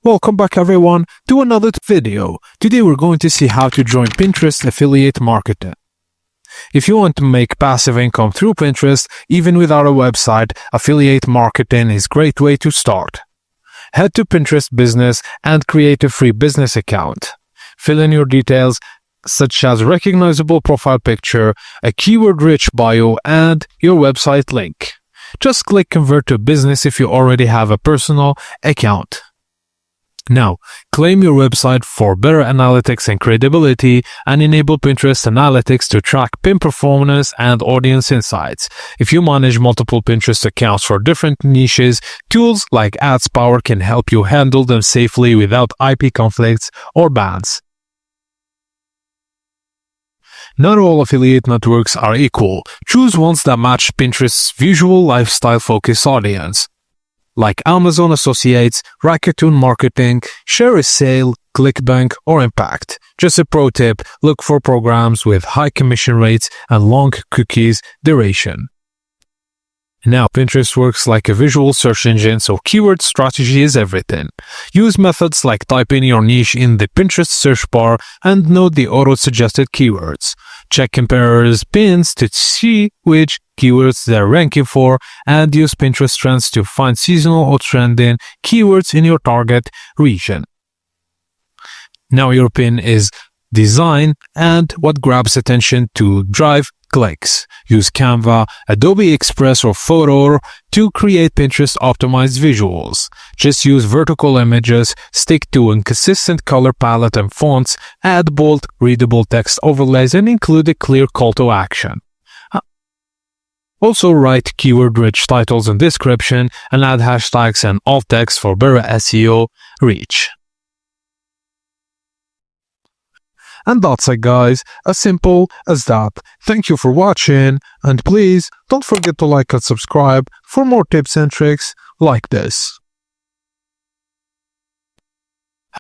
Welcome back everyone to another video. Today we're going to see how to join Pinterest affiliate marketing. If you want to make passive income through Pinterest, even without a website, affiliate marketing is a great way to start. Head to Pinterest Business and create a free business account. Fill in your details such as recognizable profile picture, a keyword-rich bio, and your website link. Just click Convert to Business if you already have a personal account. Now, claim your website for better analytics and credibility, and enable Pinterest Analytics to track pin performance and audience insights. If you manage multiple Pinterest accounts for different niches, tools like AdsPower can help you handle them safely without IP conflicts or bans. Not all affiliate networks are equal. Choose ones that match Pinterest's visual lifestyle-focused audience, like Amazon Associates, Rakuten Marketing, ShareASale, ClickBank, or Impact. Just a pro tip, look for programs with high commission rates and long cookies duration. Now, Pinterest works like a visual search engine, so keyword strategy is everything. Use methods like type in your niche in the Pinterest search bar and note the auto-suggested keywords. Check comparers' pins to see which keywords they're ranking for, and use Pinterest trends to find seasonal or trending keywords in your target region. Now your pin is design and what grabs attention to drive clicks. Use Canva, Adobe Express, or Photo to create Pinterest optimized visuals. Just use vertical images, stick to a consistent color palette and fonts, add bold, readable text overlays, and include a clear call to action. Also write keyword-rich titles and description, and add hashtags and alt text for better SEO reach. And that's it guys, as simple as that. Thank you for watching, and please don't forget to like and subscribe for more tips and tricks like this.